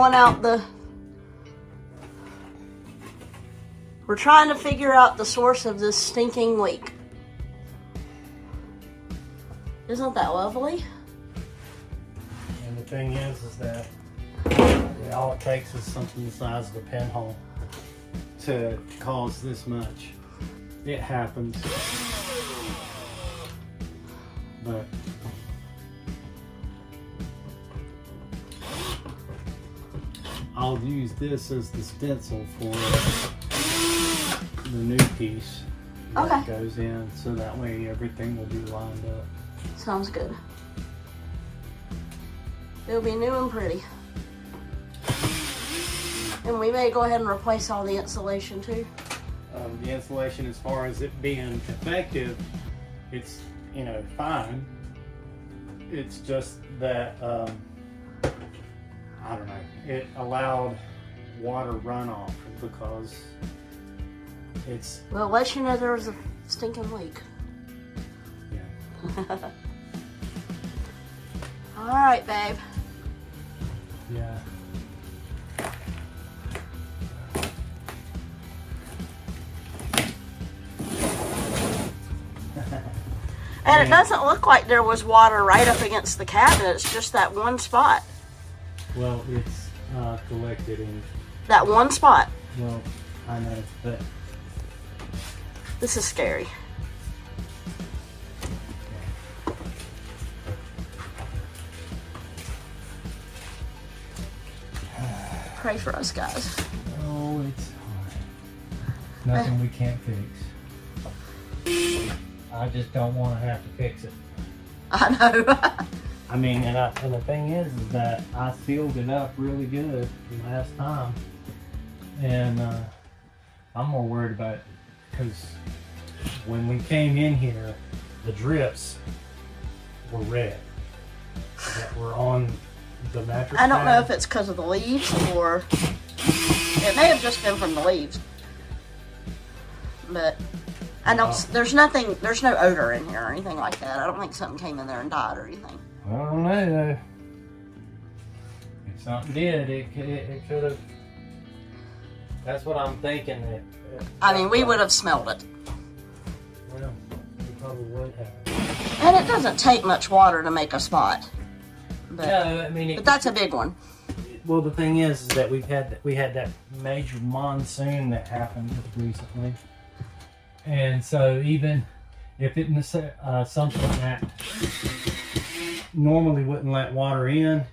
pulling out the... We're trying to figure out the source of this stinking leak. Isn't that lovely? And the thing is that all it takes is something the size of a pinhole to cause this much. It happens. But I'll use this as the stencil for the new piece that goes in, so that way everything will be lined up. Sounds good. It'll be new and pretty. And we may go ahead and replace all the insulation too. The insulation, as far as it being effective, it's, you know, fine. It's just that, I don't know, it allowed water runoff because it's... Well, it lets you know there was a stinking leak. Yeah. All right, babe. Yeah. And it doesn't look like there was water right up against the cabinet. It's just that one spot. Well, it's collected in... That one spot. Well, I know, but... This is scary. Pray for us, guys. Oh, it's hard. Nothing we can't fix. I just don't want to have to fix it. I know. I mean, and the thing is that I sealed it up really good last time, and I'm more worried about it because when we came in here, the drips were red that were on the mattress. I don't know if it's because of the leaves or it may have just been from the leaves, but I don't. There's nothing. There's no odor in here or anything like that. I don't think something came in there and died or anything. I don't know though. If something did, it could have. That's what I'm thinking. I mean, we would have smelled it. Well, we probably would have. And it doesn't take much water to make a spot. But, No, I mean, but that's a big one. Well, the thing is that we had that major monsoon that happened just recently, and so even if it was something that normally wouldn't let water in,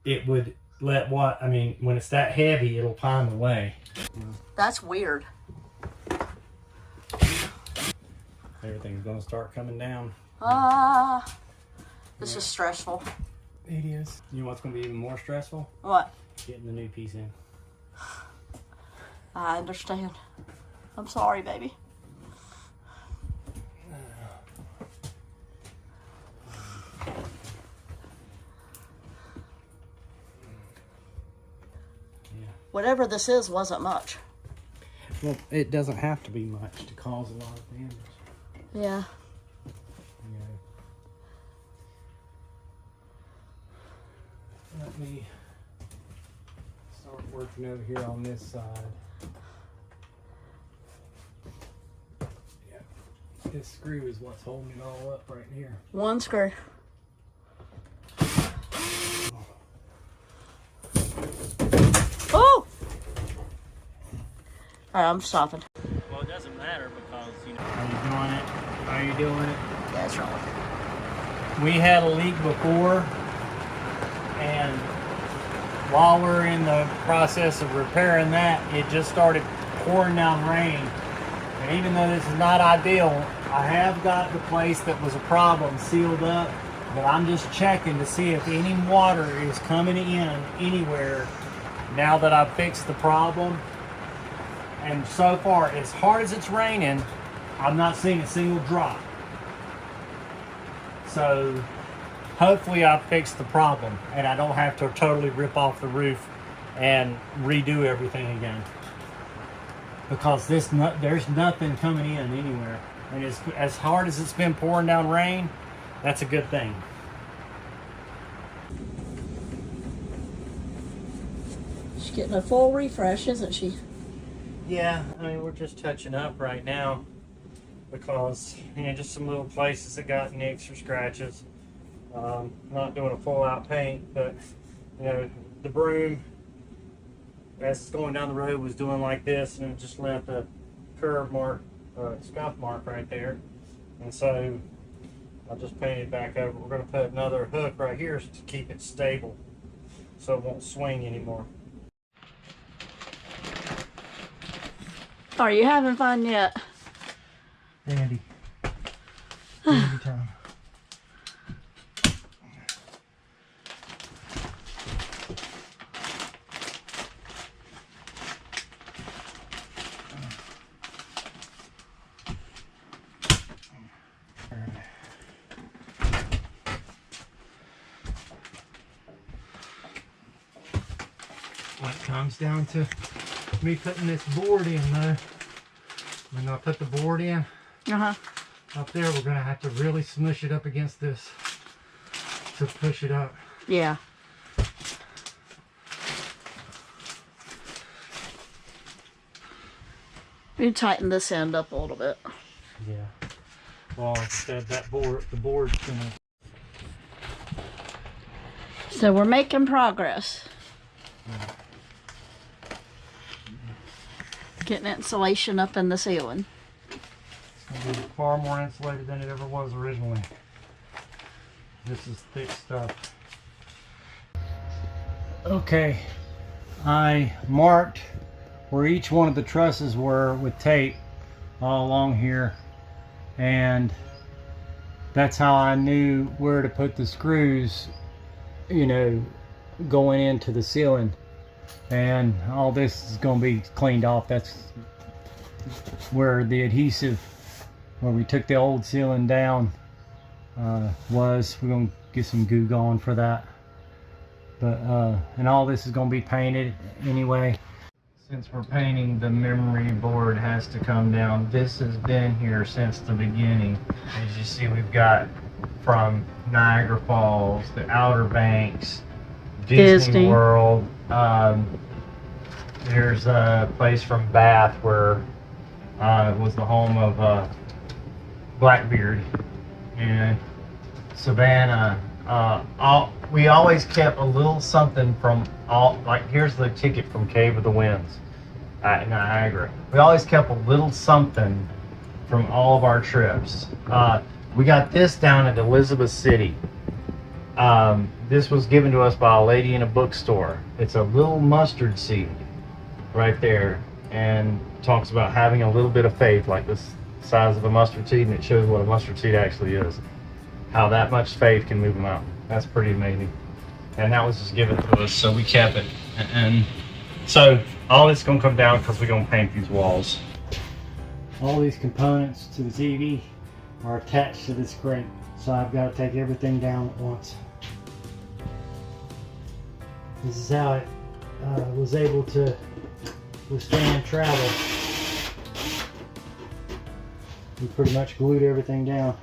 it would let water. I mean, when it's that heavy, it'll find a way. That's weird. Everything's gonna start coming down. This is stressful. It is. You know what's gonna be even more stressful? What? Getting the new piece in. I understand. I'm sorry, baby. Whatever this is wasn't much. Well, it doesn't have to be much to cause a lot of damage. Yeah. Let me start working over here on this side. Yeah, this screw is what's holding it all up right here. One screw. Oh! Alright, I'm stopping. Well, it doesn't matter because, you know, how you doing it? How you doing it? Yeah, it's wrong. We had a leak before, and while we're in the process of repairing that, it just started pouring down rain. And even though this is not ideal, I have got the place that was a problem sealed up, but I'm just checking to see if any water is coming in anywhere now that I've fixed the problem. And so far, as hard as it's raining, I'm not seeing a single drop. So hopefully I've fixed the problem and I don't have to totally rip off the roof and redo everything again. Because there's nothing coming in anywhere. And as hard as it's been pouring down rain, that's a good thing. getting a full refresh, isn't she? Yeah, I mean, we're just touching up right now because, you know, just some little places that got nicks or scratches. Not doing a full out paint, but, you know, the broom, as it's going down the road, was doing like this, and it just left a curve mark, scuff mark right there. And so I just painted back over. We're going to put another hook right here to keep it stable so it won't swing anymore. Are you having fun yet? Dandy. Dandy time. When it comes down to me putting this board in though, when I put the board in up there, we're gonna have to really smush it up against this to push it up. Yeah. You tighten this end up a little bit. Yeah. Well, like I said, the board's gonna. So we're making progress. Getting insulation up in the ceiling. It's going to be far more insulated than it ever was originally. This is thick stuff. Okay, I marked where each one of the trusses were with tape all along here, and that's how I knew where to put the screws, you know, going into the ceiling. And all this is going to be cleaned off. That's where the adhesive, where we took the old ceiling down, was. We're going to get some goo going for that. But and all this is going to be painted anyway. Since we're painting, the memory board has to come down. This has been here since the beginning. As you see, we've got from Niagara Falls, the Outer Banks, Disney World. There's a place from Bath where it was the home of Blackbeard, and Savannah. We always kept a little something from all, like here's the ticket from Cave of the Winds at Niagara. We always kept a little something from all of our trips. We got this down at Elizabeth City. This was given to us by a lady in a bookstore. It's a little mustard seed right there, and talks about having a little bit of faith, like this size of a mustard seed, and it shows what a mustard seed actually is. How that much faith can move a mountain. That's pretty amazing. And that was just given to us, so we kept it. And so all this is going to come down because we're going to paint these walls. All these components to the TV are attached to this crate, so I've got to take everything down at once. This is how it was able to withstand travel. We pretty much glued everything down.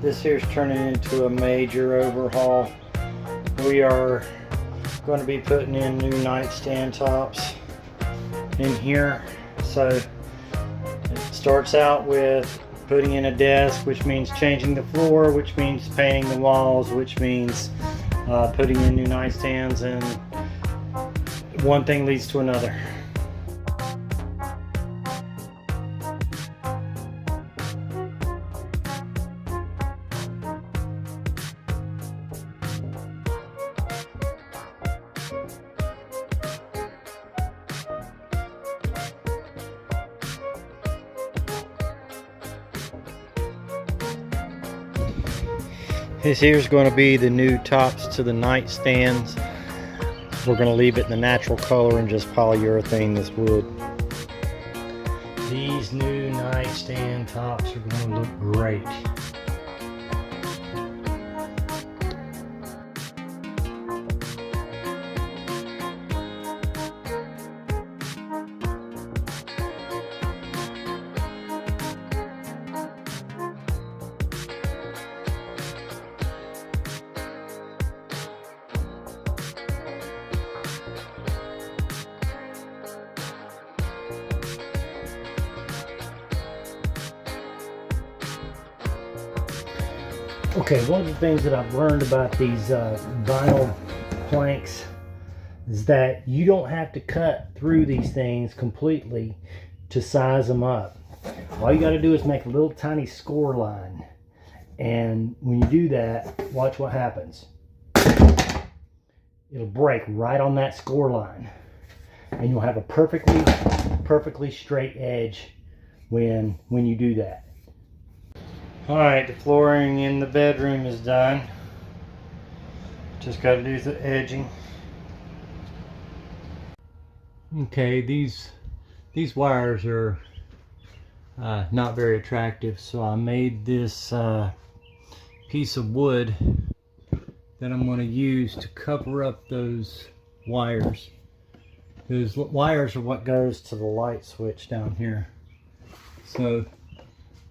This here's turning into a major overhaul. We are going to be putting in new nightstand tops in here. So it starts out with putting in a desk, which means changing the floor, which means painting the walls, which means putting in new nightstands, and one thing leads to another. This here's going to be the new tops to the nightstands. We're going to leave it in the natural color and just polyurethane this wood. These new nightstand tops are going to look great. Okay, one of the things that I've learned about these vinyl planks is that you don't have to cut through these things completely to size them up. All you got to do is make a little tiny score line, and when you do that, watch what happens. It'll break right on that score line, and you'll have a perfectly straight edge when you do that. Alright, the flooring in the bedroom is done. Just got to do the edging. Okay, these wires are not very attractive, so I made this piece of wood that I'm going to use to cover up those wires. Those wires are what goes to the light switch down here. So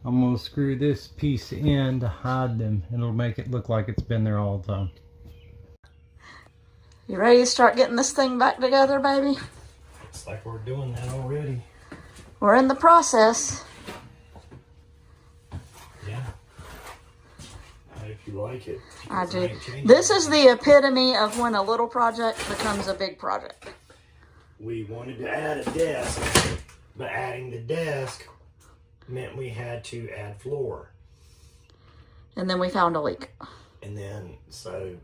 I'm going to screw this piece in to hide them, and it'll make it look like it's been there all the time. You ready to start getting this thing back together, baby? Looks like we're doing that already. We're in the process. Yeah. If you like it. I do. This is the epitome of when a little project becomes a big project. We wanted to add a desk, but adding the desk meant we had to add floor. And then we found a leak. And then, so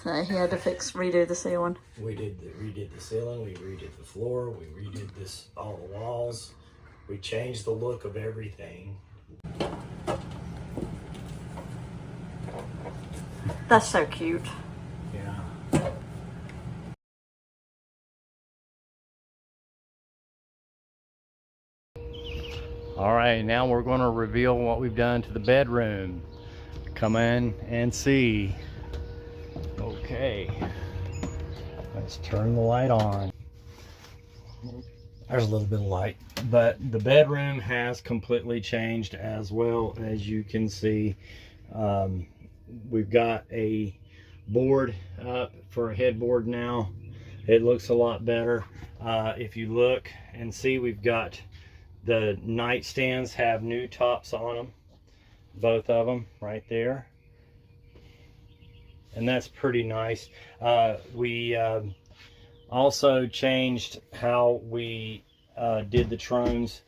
he had to redo the ceiling. We redid the ceiling, we redid the floor, we redid all the walls. We changed the look of everything. That's so cute. Yeah. All right, now we're going to reveal what we've done to the bedroom. Come in and see. Okay, let's turn the light on. There's a little bit of light, but the bedroom has completely changed as well. As you can see, we've got a board up for a headboard now. It looks a lot better. If you look and see, we've got the nightstands have new tops on them, both of them right there, and that's pretty nice. We also changed how we did the trones.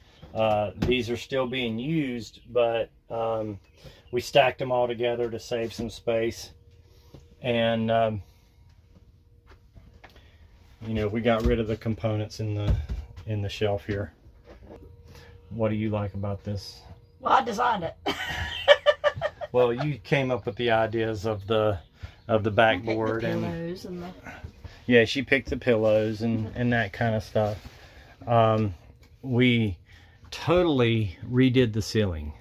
These are still being used, but we stacked them all together to save some space, and you know, we got rid of the components in the shelf here. What do you like about this? Well, I designed it. Well, you came up with the ideas of the backboard and the pillows and the... Yeah, she picked the pillows and that kind of stuff. We totally redid the ceiling.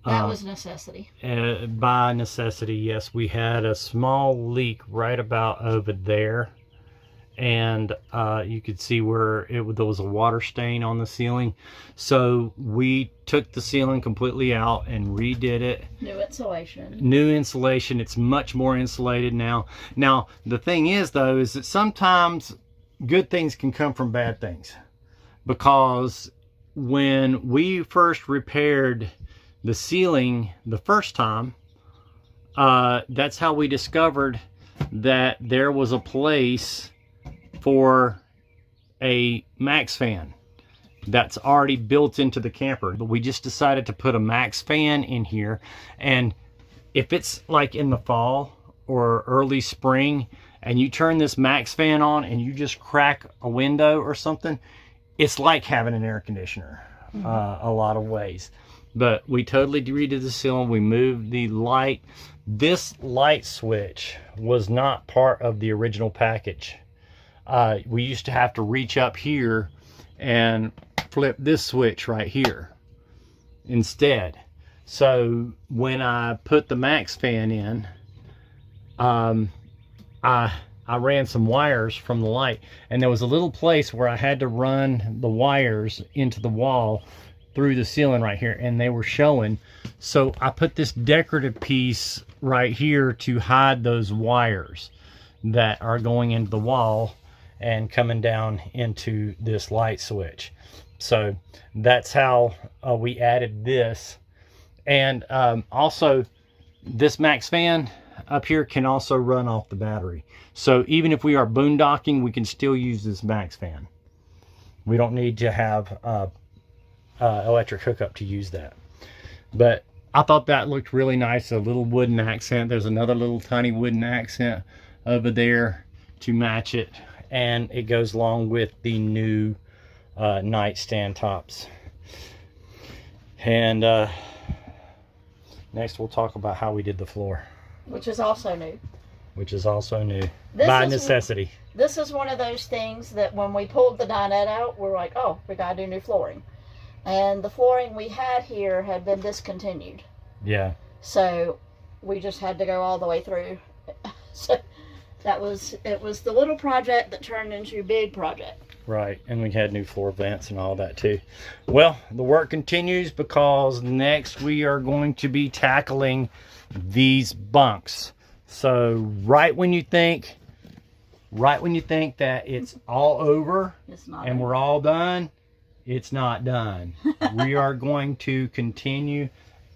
That was necessity. By necessity, yes. We had a small leak right about over there, and you could see where there was a water stain on the ceiling. So we took the ceiling completely out and redid it. New insulation. New insulation. It's much more insulated now. Now, the thing is, though, is that sometimes good things can come from bad things. Because when we first repaired the ceiling the first time, that's how we discovered that there was a place for a max fan that's already built into the camper. But we just decided to put a max fan in here, and if it's like in the fall or early spring and you turn this max fan on and you just crack a window or something, it's like having an air conditioner. A lot of ways. But we totally redid the ceiling. We moved the light. This light switch was not part of the original package. We used to have to reach up here and flip this switch right here instead. So when I put the max fan in, I ran some wires from the light, and there was a little place where I had to run the wires into the wall through the ceiling right here, and they were showing. So I put this decorative piece right here to hide those wires that are going into the wall and coming down into this light switch. So that's how we added this. And also this max fan up here can also run off the battery. So even if we are boondocking, we can still use this max fan. We don't need to have electric hookup to use that. But I thought that looked really nice, a little wooden accent. There's another little tiny wooden accent over there to match it, and it goes along with the new nightstand tops. And next we'll talk about how we did the floor, which is also new. Which is also new by necessity. This is one of those things that when we pulled the dinette out, we're like, oh, we gotta do new flooring. And the flooring we had here had been discontinued. Yeah. So we just had to go all the way through. So it was the little project that turned into a big project. Right, and we had new floor vents and all that too. Well, the work continues because next we are going to be tackling these bunks. So right when you think that it's all over and we're all done, it's not done. We are going to continue.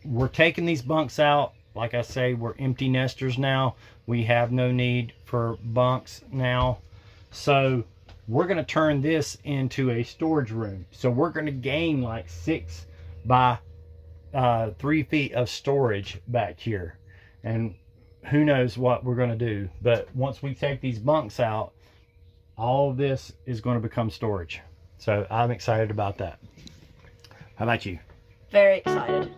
We're taking these bunks out. Like I say, we're empty nesters now. We have no need for bunks now. So we're going to turn this into a storage room. So we're going to gain like 6 by 3 feet of storage back here. And who knows what we're going to do. But once we take these bunks out, all of this is going to become storage. So I'm excited about that. How about you? Very excited.